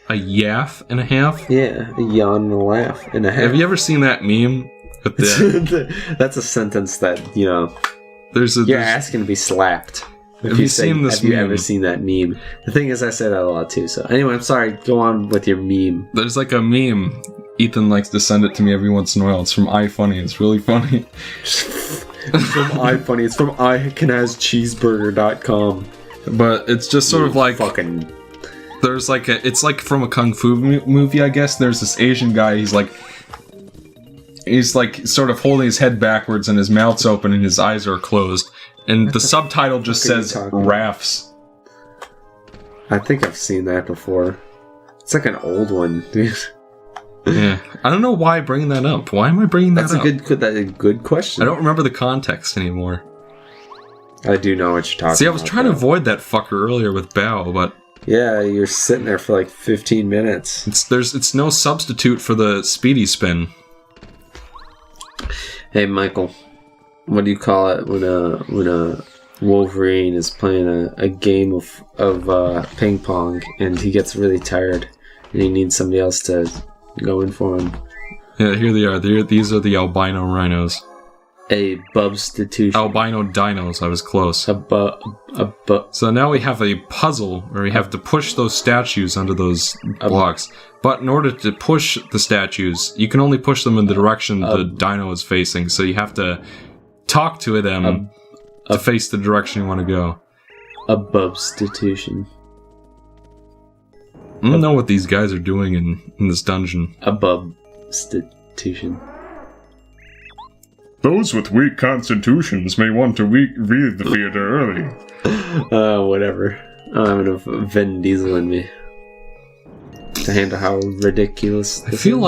A yaff and a half? Yeah, a yawn and a laugh and a half. Have you ever seen that meme? With the, That's a sentence that, you know, you're asking to be slapped. Have you seen this meme? Have you ever seen that meme? The thing is, I say that a lot too, so anyway, I'm sorry, go on with your meme. There's like a meme. Ethan likes to send it to me every once in a while. It's from iFunny. It's really funny. It's from iFunny. It's from icanhascheeseburger.com. But it's just sort of like... Fucking... There's like a... It's like from a kung fu movie, I guess. There's this Asian guy, he's like sort of holding his head backwards and his mouth's open and his eyes are closed. And the subtitle just says, Rafts. I think I've seen that before. It's like an old one, dude. Yeah. I don't know why I bring that up. Why am I bringing that up? That's a good question. I don't remember the context anymore. I do know what you're talking about. See, I was trying to avoid that fucker earlier with Bao, but... Yeah, you're sitting there for like 15 minutes. It's no substitute for the speedy spin. Hey, Michael. What do you call it when a Wolverine is playing a game of ping pong and he gets really tired and he needs somebody else to go in for him? Yeah, here they are. These are the albino rhinos. A bubstitution. Albino dinos. I was close. So now we have a puzzle where we have to push those statues under those blocks. But in order to push the statues, you can only push them in the direction the dino is facing. So you have to talk to them to face the direction you want to go. A bubstitution. I don't know what these guys are doing in this dungeon. A bubstitution. Those with weak constitutions may want to leave the theater early. Whatever. I don't have enough Vin Diesel in me to handle how ridiculous this I feel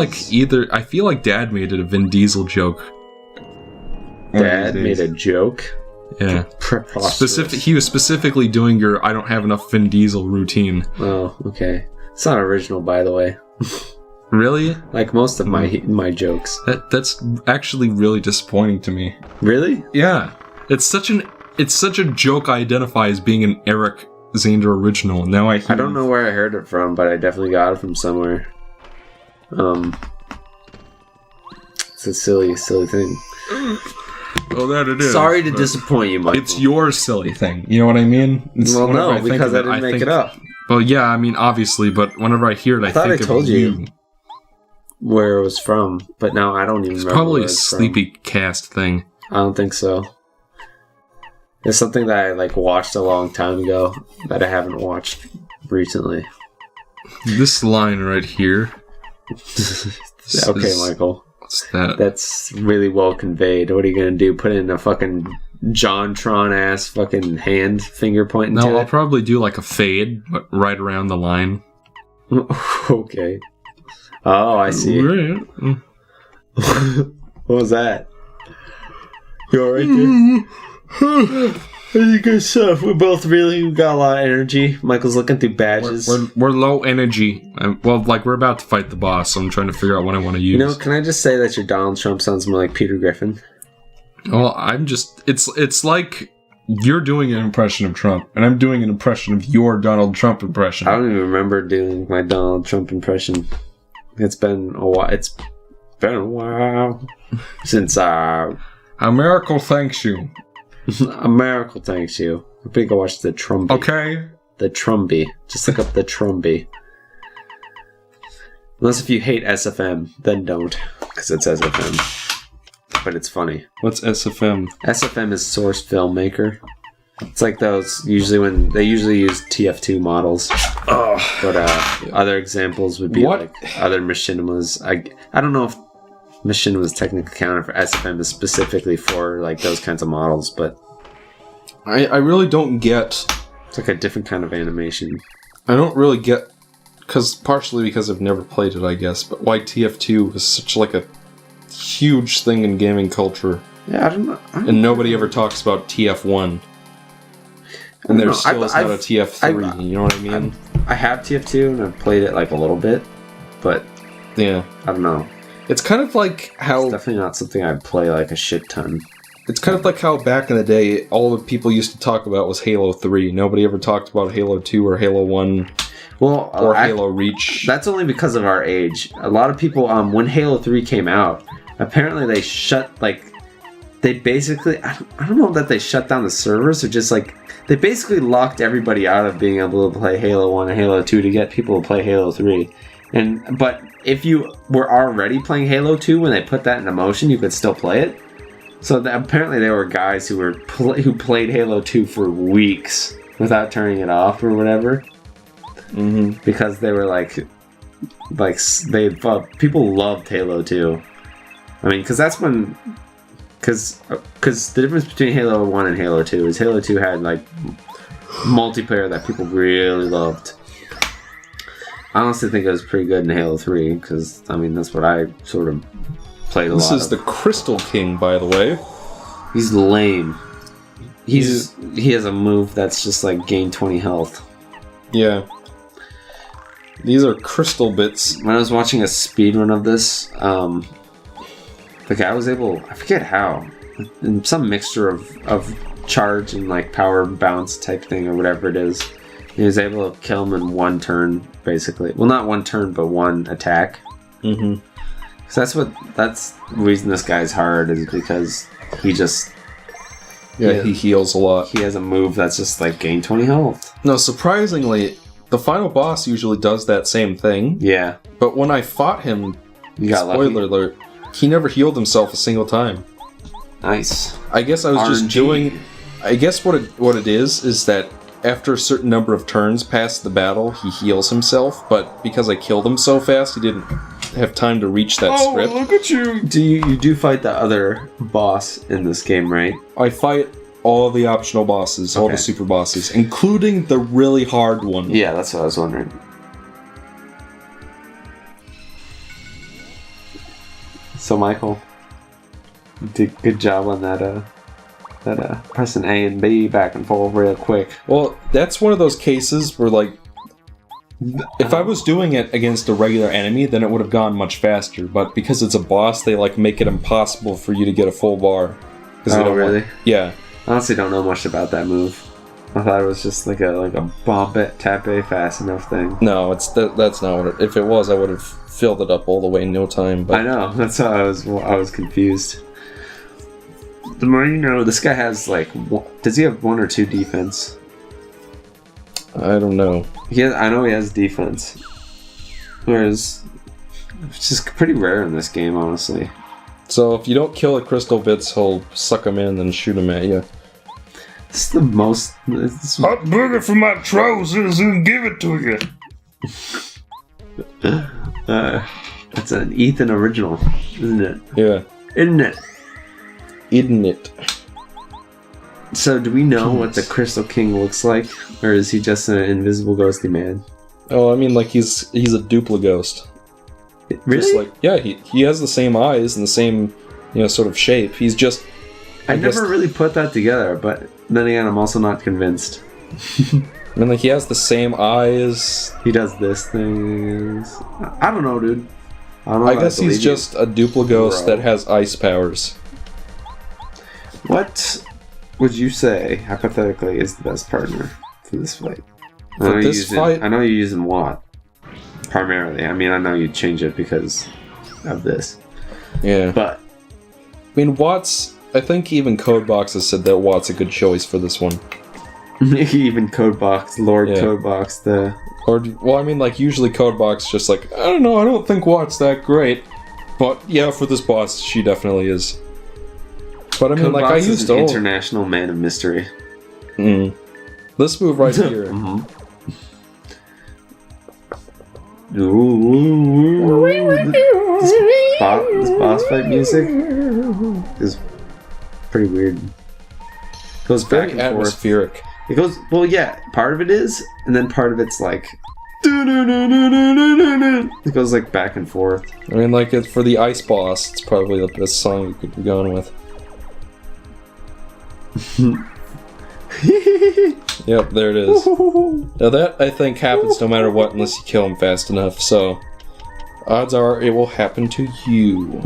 like Dad made it a Vin Diesel joke. Dad made a joke? Yeah. He was specifically doing your I don't have enough Vin Diesel routine. Oh, okay. It's not original, by the way. Really? Like most of my jokes. That's actually really disappointing to me. Really? Yeah. It's such a joke I identify as being an Eric Zander original. Now I don't know where I heard it from, but I definitely got it from somewhere. It's a silly thing. Oh, that it is. Sorry to disappoint you, Michael. It's your silly thing. You know what I mean? Well, no, because I didn't make it up. Well, yeah, I mean, obviously, but whenever I hear it, I think I told you where it was from, but now I don't even remember. It's probably a Sleepy Cast thing. I don't think so. It's something that I watched a long time ago that I haven't watched recently. This line right here. Okay, Michael. What's that? That's really well conveyed. What are you gonna do? Put in a fucking JonTron ass fucking hand finger pointing? No, I'll probably do like a fade, but right around the line. Okay. Oh, I see. What was that? You alright there? Good stuff. We both really got a lot of energy. Michael's looking through badges. We're low energy. We're about to fight the boss, so I'm trying to figure out what I want to use. You know, can I just say that your Donald Trump sounds more like Peter Griffin? Well, it's like you're doing an impression of Trump, and I'm doing an impression of your Donald Trump impression. I don't even remember doing my Donald Trump impression. It's been a while. It's been a while since America thanks you. America thanks you. I think I watched the Trumpy. Okay. The Trumpy. Just look up the Trumpy. Unless if you hate SFM, then don't, because it's SFM. But it's funny. What's SFM? SFM is Source Filmmaker. It's like those when they usually use TF2 models. Oh. But other examples would be like other machinimas. I don't know if machinima is technically counted for SFM is specifically for like those kinds of models, but I really don't get. It's like a different kind of animation. I don't really get partially because I've never played it, I guess. But why TF2 was such like a huge thing in gaming culture. Yeah, I don't know. And nobody ever talks about TF1. And there still is not a TF3, you know what I mean? I have TF2 and I've played it like a little bit. but yeah, I don't know. It's kind of like how... It's definitely not something I'd play like a shit ton. It's kind of like how back in the day, all the people used to talk about was Halo 3. Nobody ever talked about Halo 2 or Halo 1 or Halo Reach. That's only because of our age. A lot of people, when Halo 3 came out, apparently they shut, like... They basically... I don't know that they shut down the servers, or just, like... They basically locked everybody out of being able to play Halo 1 and Halo 2 to get people to play Halo 3. But if you were already playing Halo 2 when they put that into motion, you could still play it. So apparently there were guys who played Halo 2 for weeks without turning it off or whatever, because they were people loved Halo 2. I mean, because that's when, because the difference between Halo 1 and Halo 2 is Halo 2 had like multiplayer that people really loved. I honestly think it was pretty good in Halo 3 because I mean that's what I sort of played a lot. This is the Crystal King, by the way. He's lame. He has a move that's just like gain 20 health. Yeah. These are crystal bits. When I was watching a speedrun of this, the guy was able, I forget how, in some mixture of charge and like power bounce type thing or whatever it is, he was able to kill him in one turn, basically. Well, not one turn, but one attack. Mm-hmm. So that's the reason this guy's hard, is because he just... Yeah, he heals a lot. He has a move that's just like gain 20 health. No, surprisingly, the final boss usually does that same thing. Yeah. But when I fought him, spoiler alert, he never healed himself a single time. Nice. I guess I was just doing... I guess what it is that after a certain number of turns past the battle, he heals himself, but because I killed him so fast, he didn't have time to reach that script. Oh, look at you! You do fight the other boss in this game, right? I fight all the optional bosses, all the super bosses, including the really hard one. Yeah, that's what I was wondering. So, Michael, you did a good job on that pressing A and B back and forth real quick. Well, that's one of those cases where, like, if I was doing it against a regular enemy, then it would have gone much faster. But because it's a boss, they, like, make it impossible for you to get a full bar. Oh, really? Yeah. I honestly don't know much about that move. I thought it was just like a bomb it, tap A fast enough thing. No, that's not what it... If it was, I would have filled it up all the way in no time. But... I know. That's how I was confused. The more you know, this guy has like... Does he have 1 or 2 defense? I don't know. I know he has defense. Whereas... It's just pretty rare in this game, honestly. So if you don't kill the crystal bits, he'll suck them in and shoot them at you. This is the most... Hot burger for my trousers and give it to you. That's an Ethan original, isn't it? Yeah. Isn't it? Isn't it? So, do we know what the Crystal King looks like? Or is he just an invisible ghosty man? Oh, I mean, like, he's a duplighost. Really? Just like, yeah, he has the same eyes and the same, sort of shape. He's just... I never really put that together, but then again, I'm also not convinced. I mean, like, he has the same eyes. He does this thing. I don't know, dude. I guess he's just a duplighost that has ice powers. What would you say, hypothetically, is the best partner for this fight? For this fight? I know you're using Watt, primarily. I mean, I know you change it because of this. Yeah. But... I mean, Watt's... I think even Codebox has said that Watt's a good choice for this one. Even Codebox, Lord Codebox, Well, I mean, like, usually Codebox just like, I don't know, I don't think Watt's that great. But, yeah, for this boss, she definitely is. But, I mean, like, I used to... international man of mystery. This move right here. This boss fight music is pretty weird. It goes back and atmospheric. Forth. It goes, well, yeah, part of it is, and then part of it's like... It goes like back and forth. I mean, like, for the ice boss, it's probably the best song you could be going with. Yep, there it is. Now that, I think, happens no matter what unless you kill him fast enough, so... Odds are it will happen to you.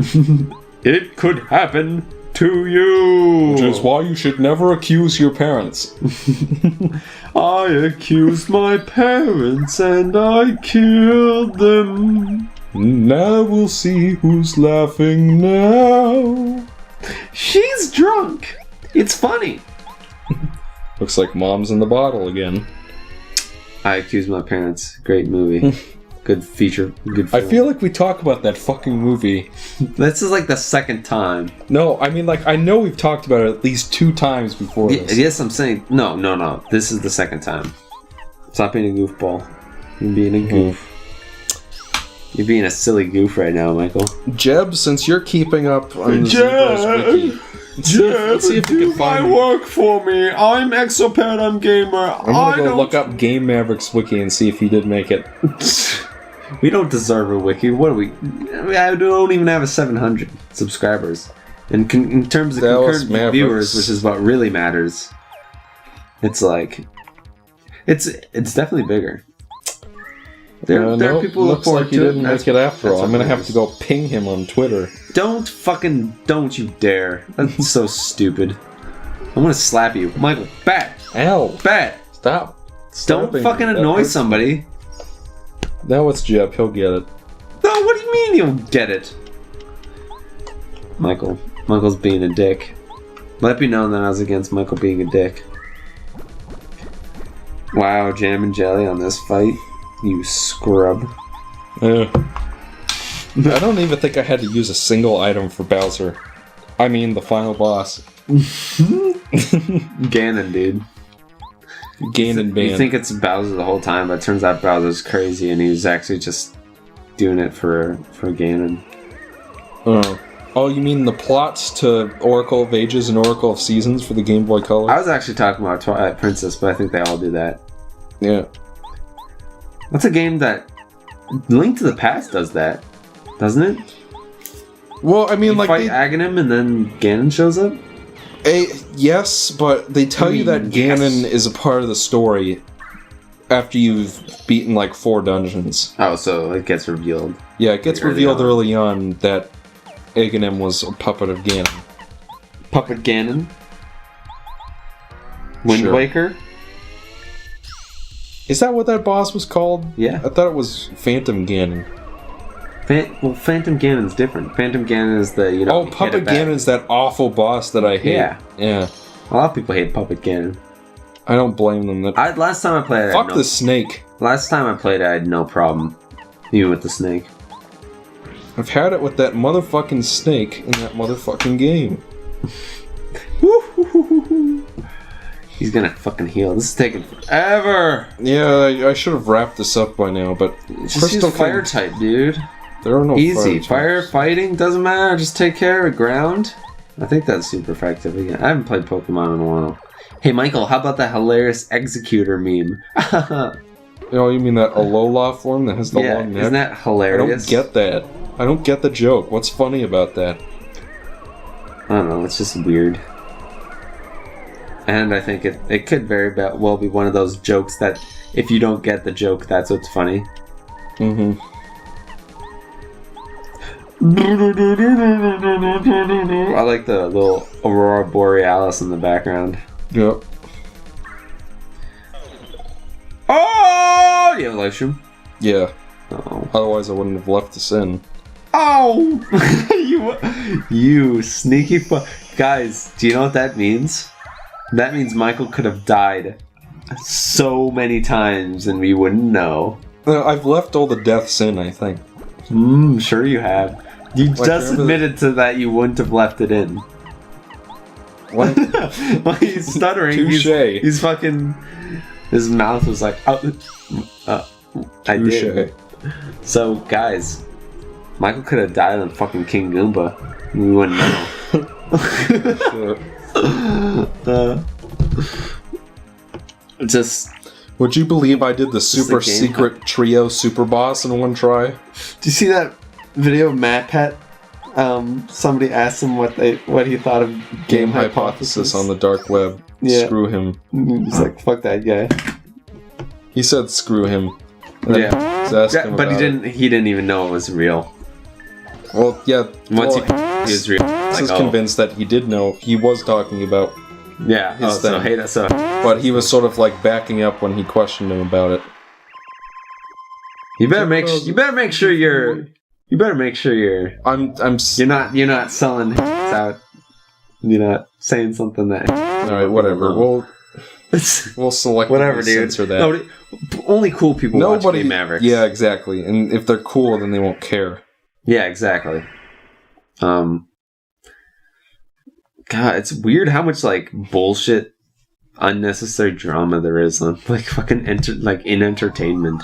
It could happen to you. Which is why you should never accuse your parents. I accused my parents and I killed them. Now we'll see who's laughing now. She's drunk. It's funny. Looks like Mom's in the bottle again. I accused my parents. Great movie. Good feature. Good film. I feel like we talk about that fucking movie. This is like the second time. No, I mean, like, I know we've talked about it at least 2 times before this. Yes, I'm saying... No. This is the second time. Stop being a goofball. You're being a goof. You're being a silly goof right now, Michael. Jeb, since you're keeping up on the ZBros wiki... Let's see if we can find work for me. I'm Exopadum Gamer. I'm gonna go look up Game Mavericks wiki and see if he did make it. We don't deserve a wiki. What do we? I don't even have a 700 subscribers. And in terms of concurrent viewers, which is what really matters, it's like, it's definitely bigger. There are people who looks like he didn't make it after all. I'm gonna have to go ping him on Twitter. Don't you dare. That's so stupid. I'm gonna slap you. Michael, bat! Ow! Bat! Stop. Don't fucking annoy somebody. Now it's Jeb, he'll get it. No, what do you mean you'll get it? Michael's being a dick. Let me know that I was against Michael being a dick. Wow, jam and jelly on this fight. You scrub. I don't even think I had to use a single item for Bowser. I mean, the final boss. Ganon, dude. Ganon ban. You think it's Bowser the whole time, but it turns out Bowser's crazy and he's actually just doing it for Ganon. Oh, you mean the plots to Oracle of Ages and Oracle of Seasons for the Game Boy Color? I was actually talking about Twilight Princess, but I think they all do that. Yeah. That's a game that Link to the Past does that, doesn't it? Well, I mean, you fight Aghanim and then Ganon shows up? Yes, but they tell you that Ganon is a part of the story after you've beaten like 4 dungeons. Oh, so it gets revealed. Yeah, it gets revealed early on that Aghanim was a puppet of Ganon. Puppet Ganon? Wind Waker? Is that what that boss was called? Yeah. I thought it was Phantom Ganon. Well, Phantom Ganon's different. Phantom Ganon is the, you know... Oh, Puppet Ganon's that awful boss that I hate. Yeah. A lot of people hate Puppet Ganon. I don't blame them. Last time I played it... Fuck the snake. Last time I played it, I had no problem. Even with the snake. I've had it with that motherfucking snake in that motherfucking game. He's gonna fucking heal. This is taking forever. Yeah, I should have wrapped this up by now, but just use fire type, dude. There are no easy fire fighting doesn't matter. Just take care of ground. I think that's super effective. Again, I haven't played Pokemon in a while. Hey, Michael, how about that hilarious Executor meme? Oh, you mean that Alola form that has the long neck? Isn't that hilarious? I don't get that. I don't get the joke. What's funny about that? I don't know. It's just weird. And I think it could very well be one of those jokes that if you don't get the joke, that's what's funny. Mm-hmm. I like the little Aurora Borealis in the background. Yep. Oh! Do you have a live stream? Yeah. Oh. Otherwise, I wouldn't have left this in. Oh! you sneaky guys, do you know what that means? That means Michael could have died so many times and we wouldn't know. I've left all the deaths in, I think. Sure you have. You like just admitted to that you wouldn't have left it in. What? Well, he's stuttering. Touché. He's fucking... His mouth was like... I did. So, guys, Michael could have died on fucking King Goomba. We wouldn't know. Just... Would you believe I did the super secret trio super boss in one try? Do you see that video of Matt Pet? Somebody asked him what he thought of Game Hypothesis on the dark web. Yeah. Screw him. He's like, fuck that guy. He said screw him. Yeah. But he didn't even know it was real. Well, yeah. Once he was real. I was convinced that he did know he was talking about his thing. But he was sort of like backing up when he questioned him about it. You better make sure you're not selling out. You're not saying something that. Alright, whatever. We'll select whatever, dude. Censor that. Only cool people watch Mavericks. Yeah, exactly. And if they're cool, then they won't care. Yeah, exactly. God, it's weird how much like bullshit, unnecessary drama there is on like fucking in entertainment.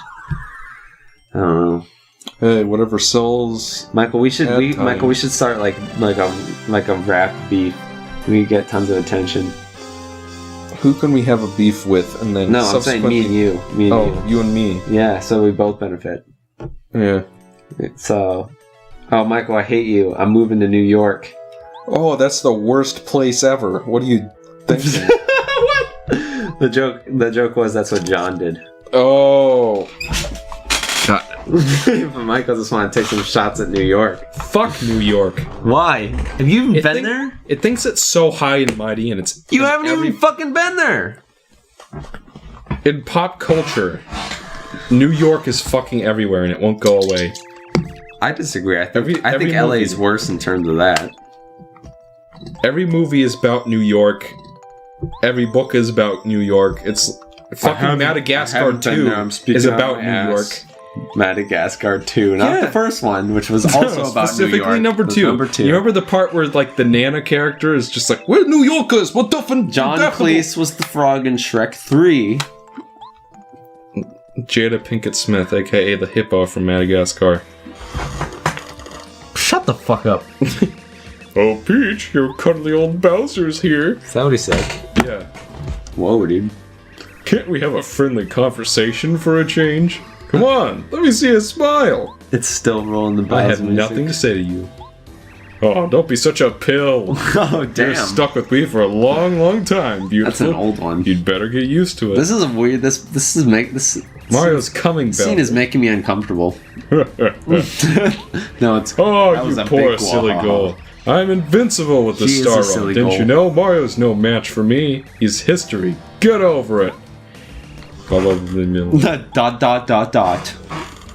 I don't know. Hey, whatever sells. Michael, we should start like a rap beef. We get tons of attention. Who can we have a beef with, and then I'm saying me and you. You and me. Yeah, so we both benefit. Yeah. So, Michael, I hate you. I'm moving to New York. Oh, that's the worst place ever. What are you thinking? What? The joke was that's what John did. Oh. God. But Michael just want to take some shots at New York. Fuck New York. Why? Have you even been there? It thinks it's so high and mighty, and it's... You haven't even fucking been there! In pop culture, New York is fucking everywhere, and it won't go away. I disagree. I think LA is worse in terms of that. Every movie is about New York. Every book is about New York. It's fucking Madagascar 2 is about New York. Madagascar 2, not the first one, which was also about New York. Specifically number 2. You remember the part where like the Nana character is just like, "We're New Yorkers. What the fuck?" John Cleese was the frog in Shrek 3. Jada Pinkett Smith, aka the hippo from Madagascar. Shut the fuck up. Oh, Peach, your cuddly old Bowser's here. Is that what he said? Yeah. Whoa, dude. Can't we have a friendly conversation for a change? Come on, let me see a smile. It's still rolling the bells. I have nothing to say to you. Oh, don't be such a pill. Oh, damn. You're stuck with me for a long, long time, beautiful. That's an old one. You'd better get used to it. This is a weird... Mario's coming, This scene is making me uncomfortable. No, it's... Oh, you poor silly goal. I'm invincible with the star roll. Didn't you know? Mario's no match for me. He's history. Get over it. Dot.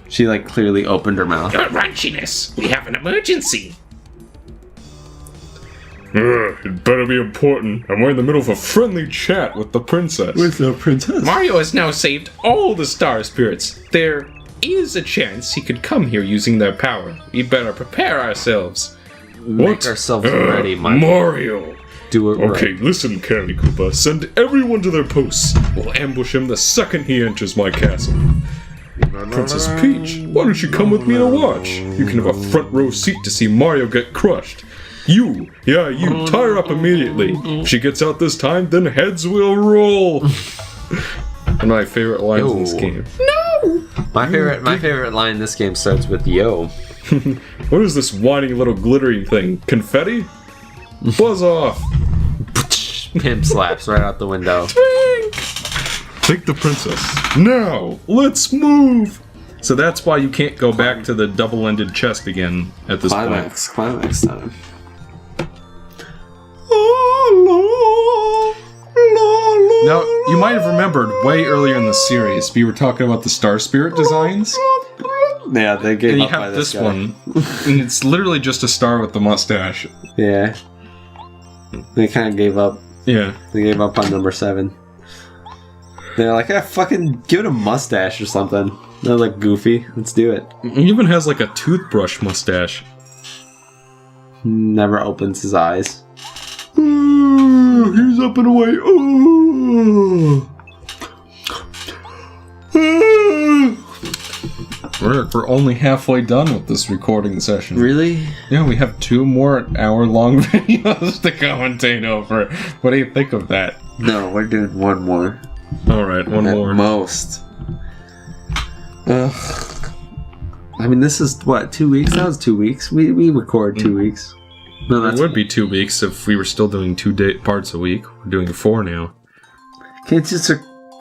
She like clearly opened her mouth. Your runchiness. We have an emergency. It better be important. I'm in the middle of a friendly chat with the princess. With the princess? Mario has now saved all the star spirits. There is a chance he could come here using their power. We better prepare ourselves. Make ourselves ready, Michael. Mario! Do it right. Okay, listen, Candy Koopa. Send everyone to their posts. We'll ambush him the second he enters my castle. Princess Peach, why don't you come with me to watch? You can have a front row seat to see Mario get crushed. You, tie her up immediately. If she gets out this time, then heads will roll. One of my favorite lines in this game. No! My favorite line in this game starts with yo. What is this whiny little glittering thing? Confetti? Buzz off! Pimp slaps right out the window. Take the princess. Now, let's move! So that's why you can't go back to the double-ended chest again at this point. Climax time. Now, you might have remembered way earlier in the series, we were talking about the Star Spirit designs. Yeah, they gave and up you by have this this guy. one, and it's literally just a star with the mustache. Yeah. They kind of gave up. Yeah. They gave up on number 7. They're like, fucking give it a mustache or something. They're like, goofy. Let's do it. He even has like a toothbrush mustache. Never opens his eyes. He's up and away. We're only halfway done with this recording session. Really? Yeah, we have 2 more hour-long videos to commentate over. What do you think of that? No, we're doing 1 more. Alright, one more. At most. Ugh. I mean, this is, what, 2 weeks? That was 2 weeks. We record 2 weeks. No, it would be 2 weeks if we were still doing 2 parts a week. We're doing 4 now. Can't you just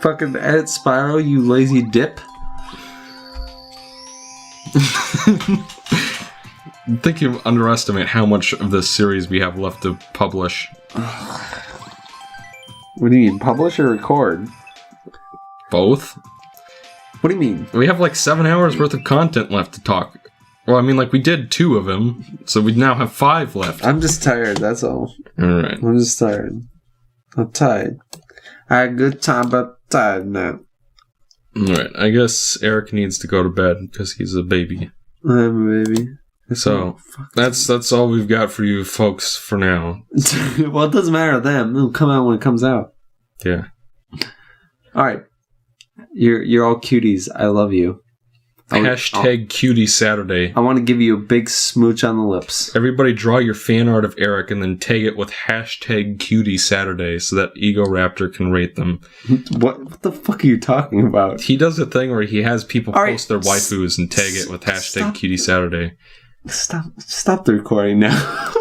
fucking edit Spyro, you lazy dip? I think you underestimate how much of this series we have left to publish. What do you mean, publish or record? Both. What do you mean? We have like 7 hours worth of content left to talk. Well, I mean, like, we did 2 of them, so we now have 5 left. I'm just tired, that's all. Alright. I'm just tired. I'm tired. I had a good time, but I'm tired now. Alright, I guess Eric needs to go to bed, because he's a baby. I'm a baby. So, that's all we've got for you folks for now. Well, it doesn't matter to them. It'll come out when it comes out. Yeah. Alright. You're all cuties. I love you. Hashtag Cutie Saturday. I want to give you a big smooch on the lips. Everybody draw your fan art of Eric and then tag it with hashtag Cutie Saturday so that Ego Raptor can rate them. What the fuck are you talking about? He does a thing where he has people all post their waifus and tag it with hashtag Cutie Saturday. Stop the recording now.